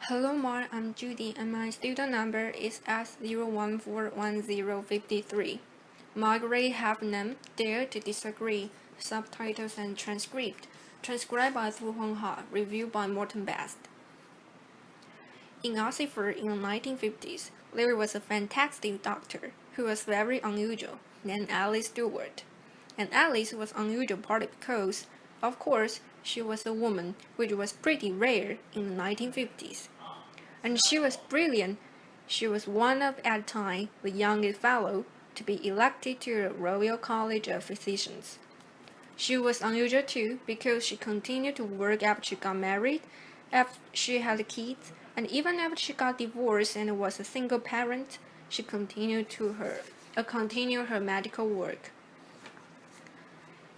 Hello Mark, I'm Judy and my student number is S0141053. Margaret Havenem, Dare to Disagree, Subtitles and Transcript, transcribed by Fu Hongha, reviewed by Morton Best. In Oxford in the 1950s, there was a fantastic doctor who was very unusual, named Alice Stewart. And Alice was unusual partly because, of course, she was a woman, which was pretty rare in the 1950s. And she was brilliant. She was one of, at the time, the youngest fellow to be elected to the Royal College of Physicians. She was unusual too because she continued to work after she got married, after she had kids, and even after she got divorced and was a single parent, she continued her medical work.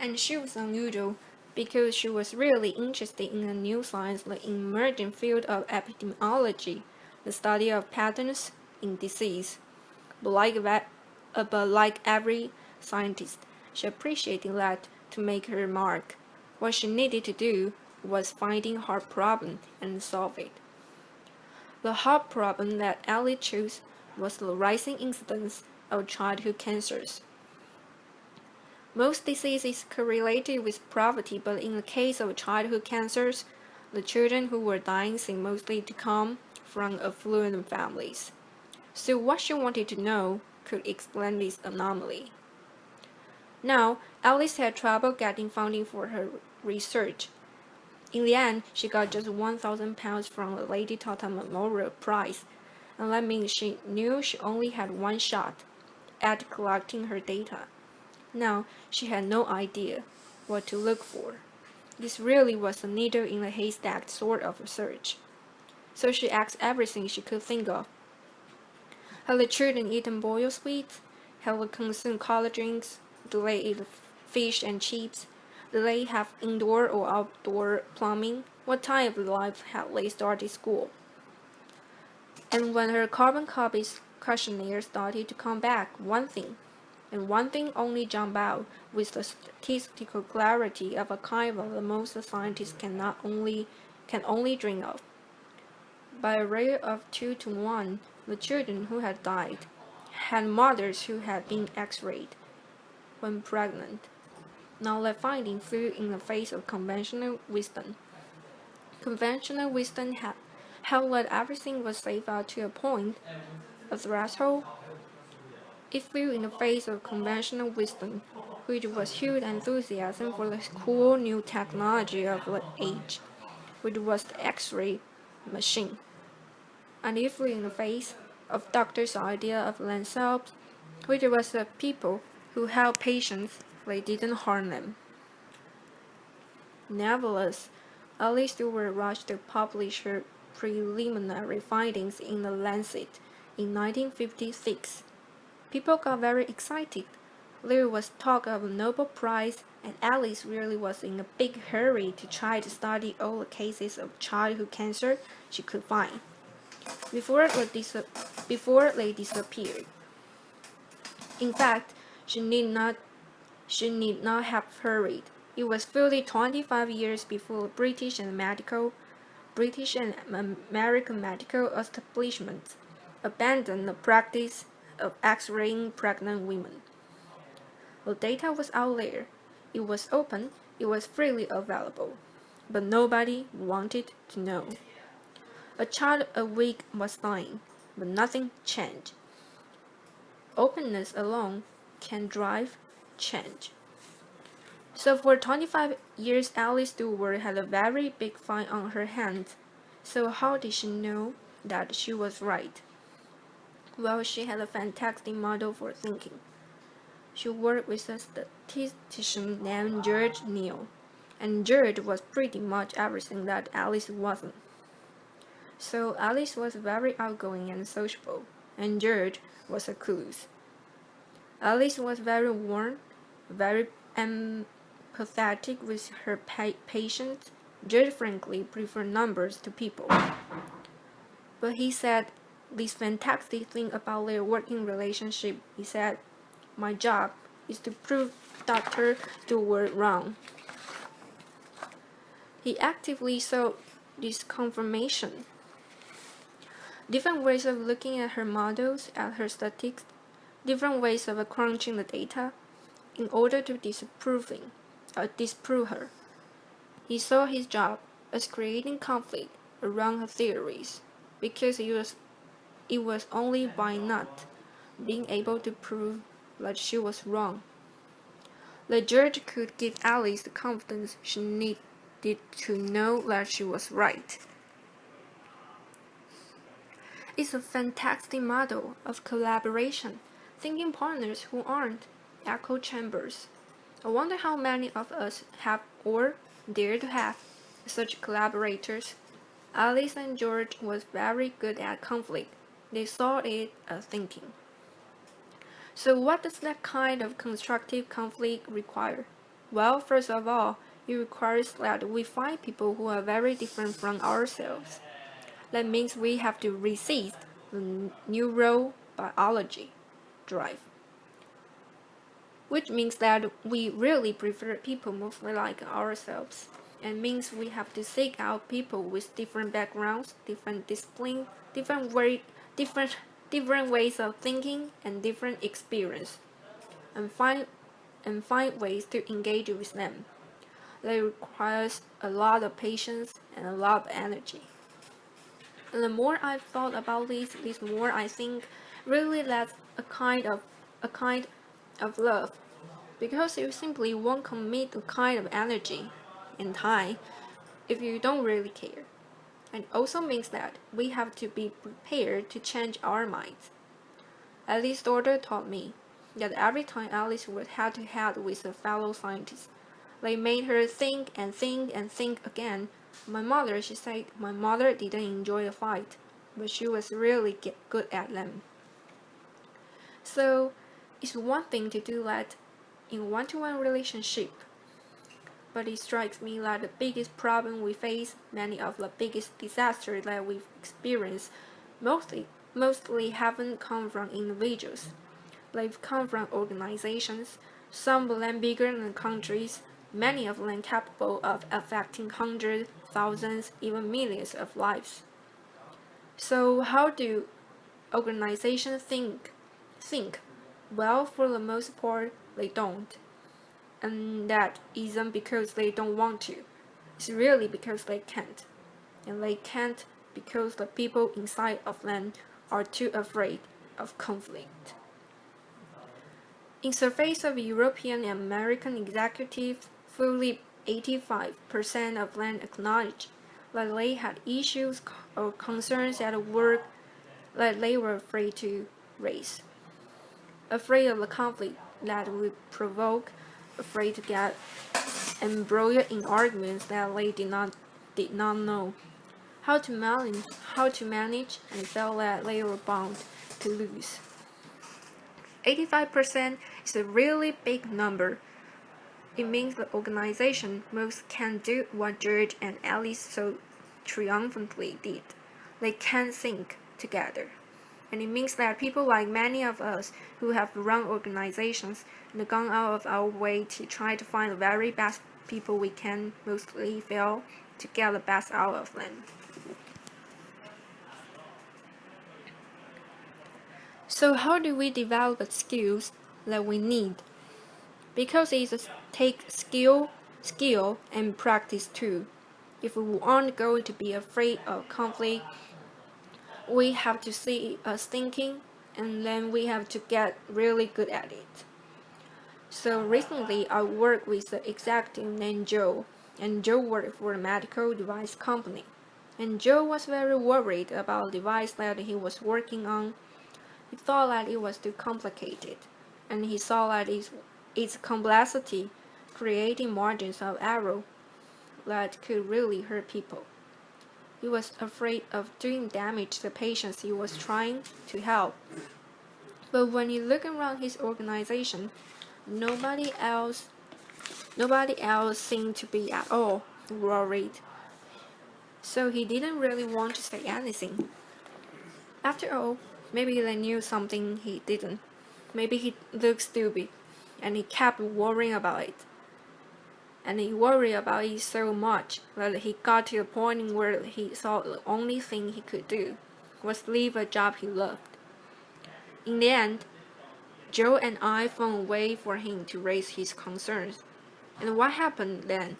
And she was unusual because she was really interested in a new science, the emerging field of epidemiology, the study of patterns in disease. But like every scientist, she appreciated that to make her mark, what she needed to do was finding hard problem and solve it. The hard problem that Alice chose was the rising incidence of childhood cancers. Most diseases correlated with poverty, but in the case of childhood cancers, the children who were dying seemed mostly to come from affluent families. So what she wanted to know could explain this anomaly. Now, Alice had trouble getting funding for her research. In the end, she got just £1,000 from the Lady Tata Memorial Prize, and that means she knew she only had one shot at collecting her data. Now, she had no idea what to look for. This really was a needle in a haystack sort of research. So she asked everything she could think of. Had the children eaten boiled sweets? Had they consumed coloured drinks? Do they eat fish and chips? Do they have indoor or outdoor plumbing? What type of life had they started school? And when her carbon copies questionnaire started to come back, one thing only jumped out with the statistical clarity of a kind that most scientists can only dream of. By a rate of 2 to 1, the children who had died had mothers who had been X-rayed when pregnant. Now that finding flew in the face of conventional wisdom. Conventional wisdom held that everything was safe out to a point, a threshold. It flew in the face of conventional wisdom, which was huge enthusiasm for the cool new technology of the age, which was the X-ray machine. And it flew in the face of doctors' idea of themselves, which was the people who helped patients they didn't harm them. Nevertheless, Alice Stewart rushed to publish her preliminary findings in The Lancet in 1956. People got very excited. There was talk of a Nobel Prize, and Alice really was in a big hurry to try to study all the cases of childhood cancer she could find before they disappeared. In fact, she need not have hurried. It was fully 25 years before the British and American medical establishments abandoned the practice of X-raying pregnant women. The data was out there. It was open. It was freely available. But nobody wanted to know. A child a week was dying, but nothing changed. Openness alone can drive change. So for 25 years, Alice Stewart had a very big find on her hands. So how did she know that she was right? Well, she had a fantastic model for thinking. She worked with a statistician named George Neal, and George was pretty much everything that Alice wasn't. So Alice was very outgoing and sociable, and George was a clueless. Alice was very warm, very empathetic with her patients. George frankly preferred numbers to people. But he said this fantastic thing about their working relationship. He said, "My job is to prove Dr. Stewart wrong." He actively sought this confirmation. different ways of looking at her models, at her statistics, different ways of crunching the data in order to disprove her. He saw his job as creating conflict around her theories, because it was only by not being able to prove that she was wrong the judge could give Alice the confidence she needed to know that she was right. It's a fantastic model of collaboration, thinking partners who aren't echo chambers. I wonder how many of us have or dare to have such collaborators. Alice and George was very good at conflict. They saw it as thinking. So what does that kind of constructive conflict require? Well, first of all, it requires that we find people who are very different from ourselves. That means we have to resist the neurobiology drive, which means that we really prefer people mostly like ourselves, and means we have to seek out people with different backgrounds, different disciplines, different ways of thinking, and different experience, and find ways to engage with them. That requires a lot of patience and a lot of energy. And the more I've thought about this, the more I think really that's a kind of love, because you simply won't commit the kind of energy and time if you don't really care. And it also means that we have to be prepared to change our minds. Alice's daughter taught me that every time Alice was head to head with a fellow scientist, they made her think and think and think again. She said, my mother didn't enjoy a fight, but she was really good at them. So, it's one thing to do that in one-to-one relationship, but it strikes me that the biggest problem we face, many of the biggest disasters that we've experienced, mostly haven't come from individuals. They've come from organizations, some of them bigger than countries, many of them capable of affecting hundreds, thousands, even millions of lives. So how do organizations think? Well, for the most part, they don't. And that isn't because they don't want to. It's really because they can't. And they can't because the people inside of them are too afraid of conflict. In surveys of European and American executives, fully 85% of them acknowledged that they had issues or concerns at work that they were afraid to raise. Afraid of the conflict that would provoke, afraid to get embroiled in arguments that they did not know how to manage, and felt that they were bound to lose. 85% is a really big number. It means the organization most can do what George and Alice so triumphantly did. They can think together. And it means that people like many of us who have run organizations and gone out of our way to try to find the very best people we can mostly fail to get the best out of them. So how do we develop the skills that we need? Because it takes skill and practice too. If we aren't going to be afraid of conflict, we have to see us thinking, and then we have to get really good at it. So recently I worked with an executive named Joe, and Joe worked for a medical device company. And Joe was very worried about the device that he was working on. He thought that it was too complicated, and he saw that its complexity creating margins of error that could really hurt people. He was afraid of doing damage to the patients he was trying to help. But when you look around his organization, nobody else seemed to be at all worried. So he didn't really want to say anything. After all, maybe they knew something he didn't. Maybe he looked stupid, and he kept worrying about it. And he worried about it so much that he got to the point where he thought the only thing he could do was leave a job he loved. In the end, Joe and I found a way for him to raise his concerns. And what happened then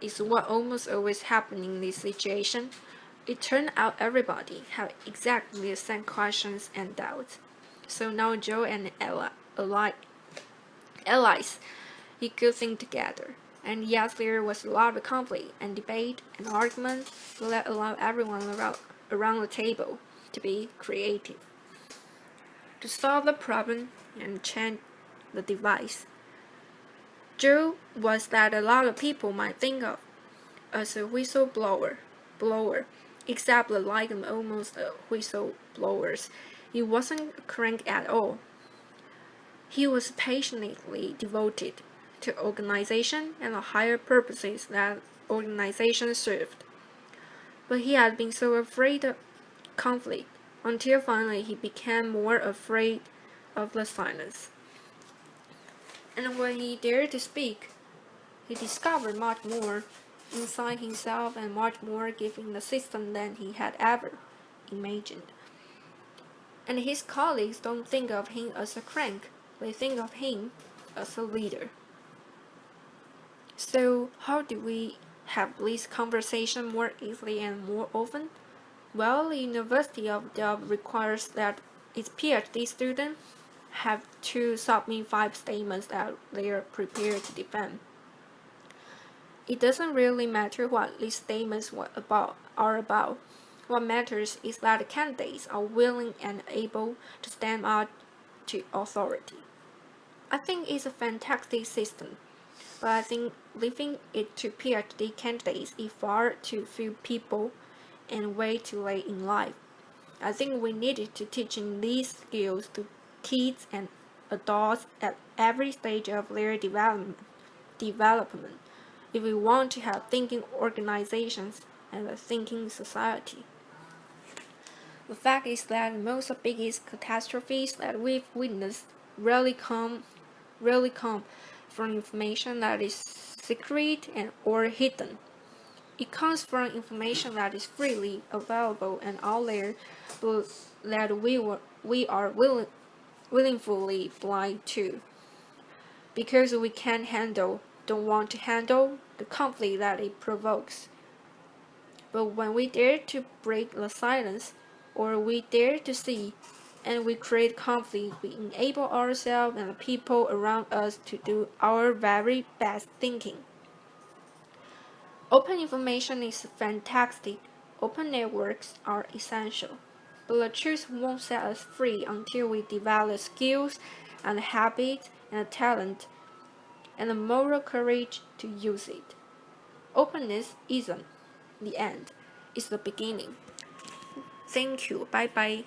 is what almost always happens in this situation. It turned out everybody had exactly the same questions and doubts. So now Joe and allies, he could think together. And yes, there was a lot of conflict and debate and argument, but that allowed everyone around the table to be creative, to solve the problem and change the device. Joe was that a lot of people might think of as a blower, except like almost whistleblowers. He wasn't a crank at all. He was passionately devoted to organization and the higher purposes that organization served. But he had been so afraid of conflict until finally he became more afraid of the silence. And when he dared to speak, he discovered much more inside himself and much more giving the system than he had ever imagined. And his colleagues don't think of him as a crank, they think of him as a leader. So how do we have this conversation more easily and more often? Well, the University of Delft requires that its PhD students have to submit 5 statements that they are prepared to defend. It doesn't really matter what these statements are about. What matters is that the candidates are willing and able to stand up to authority. I think it's a fantastic system, but I think leaving it to PhD candidates is far too few people and way too late in life. I think we needed to teaching these skills to kids and adults at every stage of their development if we want to have thinking organizations and a thinking society. The fact is that most of the biggest catastrophes that we've witnessed really come from information that is secret or hidden. It comes from information that is freely available and out there, but that we are willingly blind to, because we don't want to handle the conflict that it provokes. But when we dare to break the silence, or we dare to see, and we create conflict, we enable ourselves and the people around us to do our very best thinking. Open information is fantastic. Open networks are essential. But the truth won't set us free until we develop skills and habits and talent and the moral courage to use it. Openness isn't the end, it's the beginning. Thank you. Bye bye.